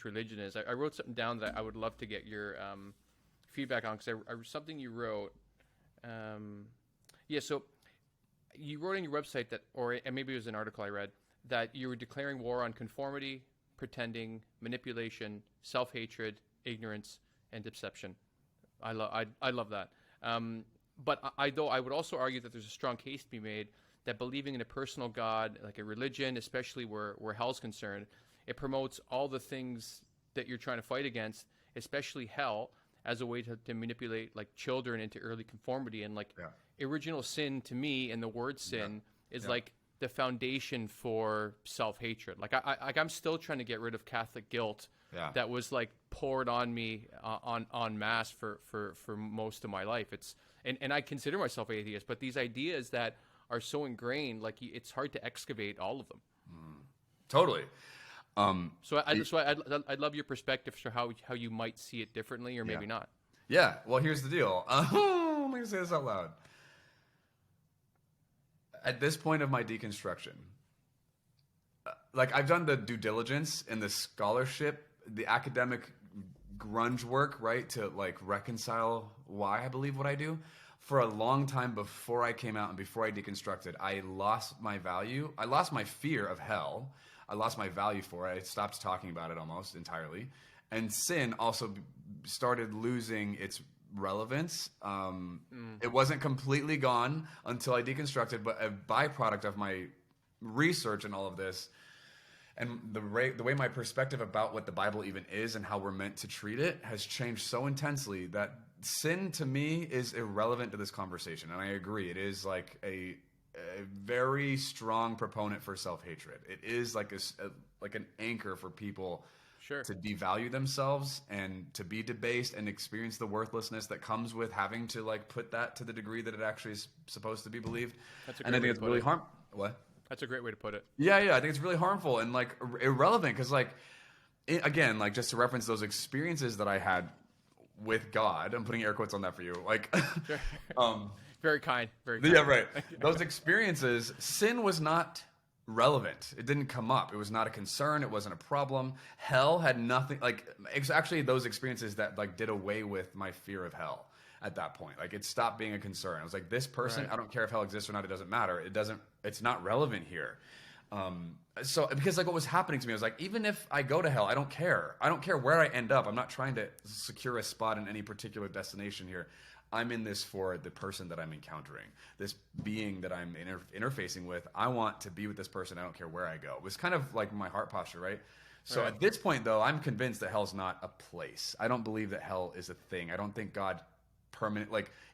religion is. I wrote something down that I would love to get your feedback on, because something you wrote. So you wrote on your website that, and maybe it was an article I read, that you were declaring war on conformity, pretending, manipulation, self-hatred, ignorance, and deception. I love that. But I would also argue that there's a strong case to be made that believing in a personal God, like a religion, especially where hell's concerned, it promotes all the things that you're trying to fight against, especially hell, as a way to manipulate like children into early conformity. And like original sin to me, and the word sin is like the foundation for self-hatred. Like I'm still trying to get rid of Catholic guilt that was like poured on me en masse for most of my life. And I consider myself atheist, but these ideas that are so ingrained, like it's hard to excavate all of them. Totally. So I'd love your perspective for how you might see it differently, or maybe not. Yeah. Well, here's the deal. Let me say this out loud. At this point of my deconstruction, like I've done the due diligence and the scholarship, the academic grunge work, right, to like reconcile why I believe what I do. For a long time before I came out and before I deconstructed, I lost my value. I lost my fear of hell. I lost my value for it. I stopped talking about it almost entirely. And sin also started losing its relevance. It wasn't completely gone until I deconstructed, but a byproduct of my research and all of this, and the way my perspective about what the Bible even is and how we're meant to treat it has changed so intensely that sin to me is irrelevant to this conversation. And I agree. It is like a very strong proponent for self-hatred. It is like like an anchor for people to devalue themselves and to be debased and experience the worthlessness that comes with having to like put that to the degree that it actually is supposed to be believed. That's a and I think it's really What? That's a great way to put it. Yeah, I think it's really harmful and like irrelevant because like again, like just to reference those experiences that I had with God, I'm putting air quotes on that for you. Like, very kind, very kind. Yeah, right. Those experiences, sin was not relevant. It didn't come up. It was not a concern. It wasn't a problem. Hell had nothing. Like, it's actually those experiences that like did away with my fear of hell at that point. Like, it stopped being a concern. I was like, this person, I don't care if hell exists or not. It doesn't matter. It's not relevant here. So because like what was happening to me, I was like, even if I go to hell, I don't care. I don't care where I end up. I'm not trying to secure a spot in any particular destination here. I'm in this for the person that I'm encountering, this being that I'm interfacing with. I want to be with this person. I don't care where I go. It was kind of like my heart posture, right? So at this point, though, I'm convinced that hell's not a place. I don't believe that hell is a thing. I don't think God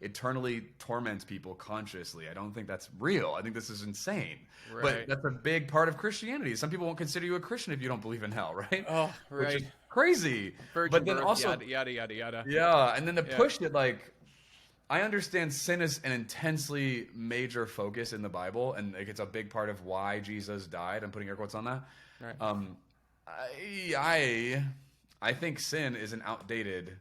eternally torments people consciously. I don't think that's real. I think this is insane. But that's a big part of Christianity. Some people won't consider you a Christian if you don't believe in hell, right? Oh, right. Which is crazy. But then also yada yada yada. Yeah, and then to push it, like, I understand sin is an intensely major focus in the Bible, and like it's a big part of why Jesus died. I'm putting air quotes on that. Right. I think sin is an outdated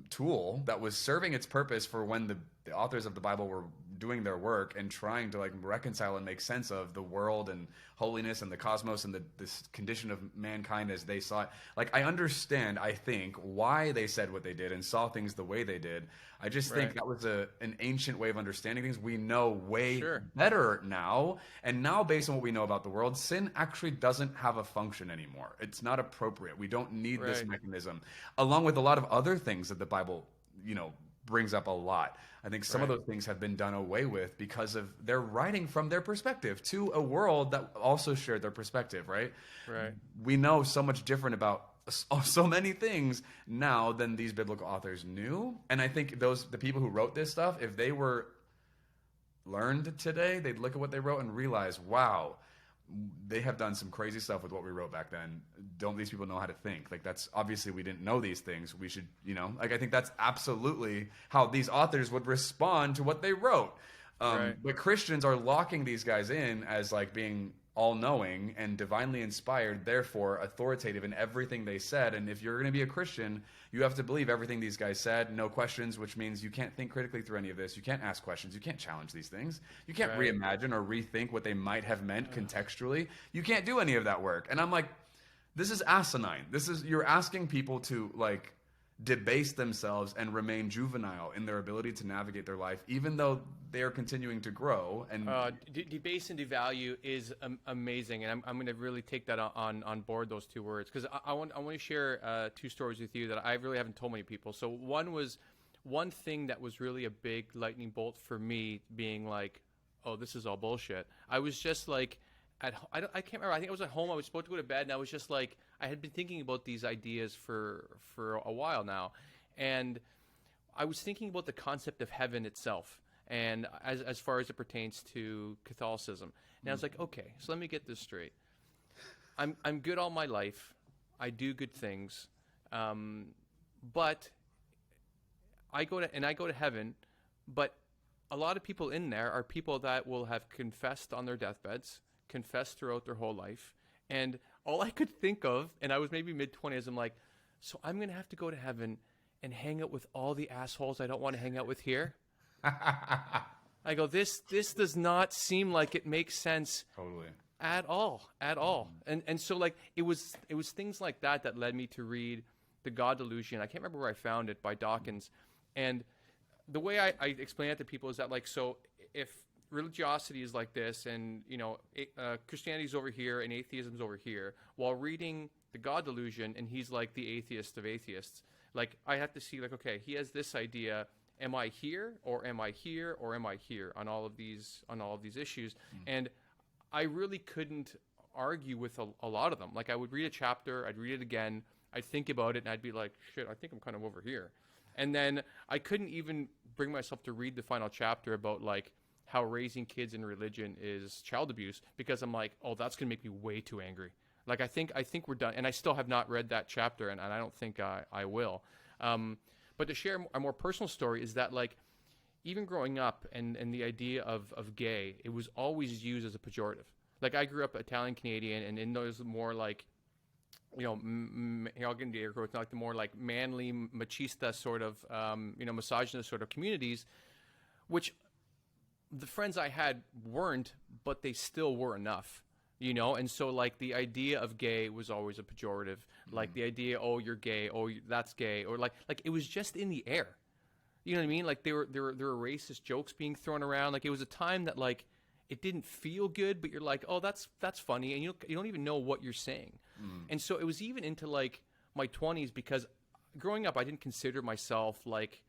tool that was serving its purpose for when the authors of the Bible were doing their work and trying to like reconcile and make sense of the world and holiness and the cosmos and this condition of mankind as they saw it. Like, I understand, I think, why they said what they did and saw things the way they did. I just think that was an ancient way of understanding things. We know way better now. And now, based on what we know about the world, sin actually doesn't have a function anymore. It's not appropriate. We don't need this mechanism, along with a lot of other things that the Bible, brings up a lot. I think some of those things have been done away with because of their writing from their perspective to a world that also shared their perspective, right? We know so much different about so many things now than these biblical authors knew. And I think the people who wrote this stuff, if they were learned today, they'd look at what they wrote and realize, wow, they have done some crazy stuff with what we wrote back then. Don't these people know how to think? Like, that's obviously, we didn't know these things. We should, like, I think that's absolutely how these authors would respond to what they wrote. But Christians are locking these guys in as like being all-knowing and divinely inspired, therefore authoritative in everything they said. And if you're going to be a Christian, you have to believe everything these guys said, no questions, which means you can't think critically through any of this. You can't ask questions. You can't challenge these things. You can't reimagine or rethink what they might have meant contextually. You can't do any of that work. And I'm like, This is asinine. You're asking people to like debase themselves and remain juvenile in their ability to navigate their life, even though they are continuing to grow. And debase and devalue is amazing, and I'm going to really take that on board, those two words, because I want to share 2 stories with you that I really haven't told many people. So one thing that was really a big lightning bolt for me, being like, oh, this is all bullshit. I was just like, I can't remember. I think I was at home. I was supposed to go to bed, and I was just like, I had been thinking about these ideas for a while now, and I was thinking about the concept of heaven itself, and as far as it pertains to Catholicism. And I was like, okay, so let me get this straight. I'm good all my life. I do good things, but I go to heaven, but a lot of people in there are people that will have confessed on their deathbeds, confessed throughout their whole life. And all I could think of, and I was maybe mid-20s, I'm like, so I'm going to have to go to heaven and hang out with all the assholes I don't want to hang out with here? I go, this does not seem like it makes sense. Totally. At all. And so like it was things like that led me to read The God Delusion. I can't remember where I found it, by Dawkins. And the way I explain it to people is that, like, so if religiosity is like this, and Christianity's over here and atheism's over here, while reading The God Delusion, and he's like the atheist of atheists, like I have to see, like, okay, he has this idea, am I here or am I here or am I here on all of these issues? And I really couldn't argue with a lot of them. Like, I would read a chapter, I'd read it again, I'd think about it, and I'd be like, shit, I think I'm kind of over here. And then I couldn't even bring myself to read the final chapter about like how raising kids in religion is child abuse, because I'm like, oh, that's gonna make me way too angry. Like, I think we're done, and I still have not read that chapter, and I don't think I will. But to share a more personal story is that, like, even growing up and the idea of gay, it was always used as a pejorative. Like, I grew up Italian Canadian, and in those more like, I'll get into air quotes, like the more like manly, machista sort of, misogynist sort of communities, which the friends I had weren't, but they still were enough, And so like the idea of gay was always a pejorative. Like the idea, oh, you're gay, oh, that's gay, or like it was just in the air. You know what I mean? Like there were racist jokes being thrown around. Like it was a time that like it didn't feel good, but you're like, oh, that's funny, and you don't even know what you're saying. And so it was even into like my 20s, because growing up I didn't consider myself like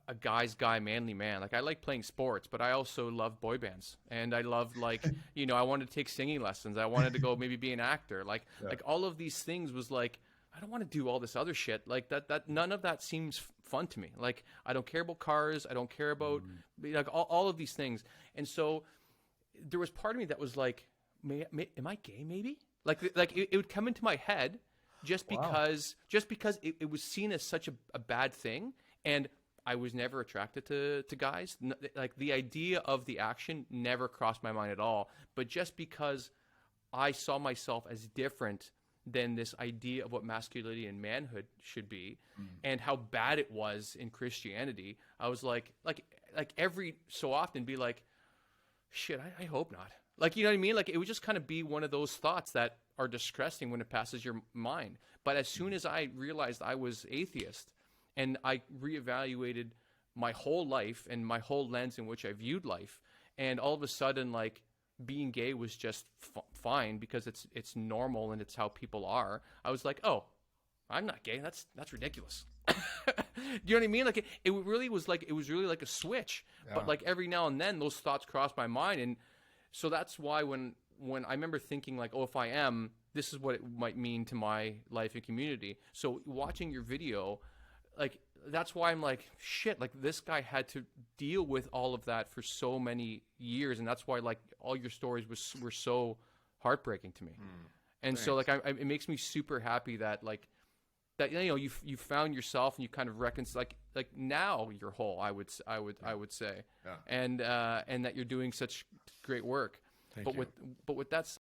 a guy's guy, manly man. Like, I like playing sports, but I also love boy bands, and I loved like I wanted to take singing lessons. I wanted to go maybe be an actor. Like all of these things was like, I don't want to do all this other shit. Like that none of that seems fun to me. Like, I don't care about cars. I don't care about like all of these things. And so there was part of me that was like, am I gay? Maybe like it would come into my head just because it was seen as such a bad thing, and I was never attracted to guys. Like, the idea of the action never crossed my mind at all. But just because I saw myself as different than this idea of what masculinity and manhood should be, and how bad it was in Christianity, I was like every so often be like, shit, I hope not. Like, you know what I mean? Like, it would just kind of be one of those thoughts that are distressing when it passes your mind. But as soon as I realized I was atheist, and I reevaluated my whole life and my whole lens in which I viewed life, and all of a sudden, like, being gay was just fine because it's normal and it's how people are. I was like, oh, I'm not gay. That's ridiculous. Do you know what I mean? Like, it really was like a switch. Yeah. But like every now and then, those thoughts cross my mind, and so that's why when I remember thinking like, oh, if I am, this is what it might mean to my life and community. So watching your video, like, that's why I'm like, shit, like, this guy had to deal with all of that for so many years, and that's why like all your stories were so heartbreaking to me. And thanks. So like it makes me super happy that like that you found yourself and you kind of reconcile, like now you're whole, I would say, yeah. And that you're doing such great work. But with that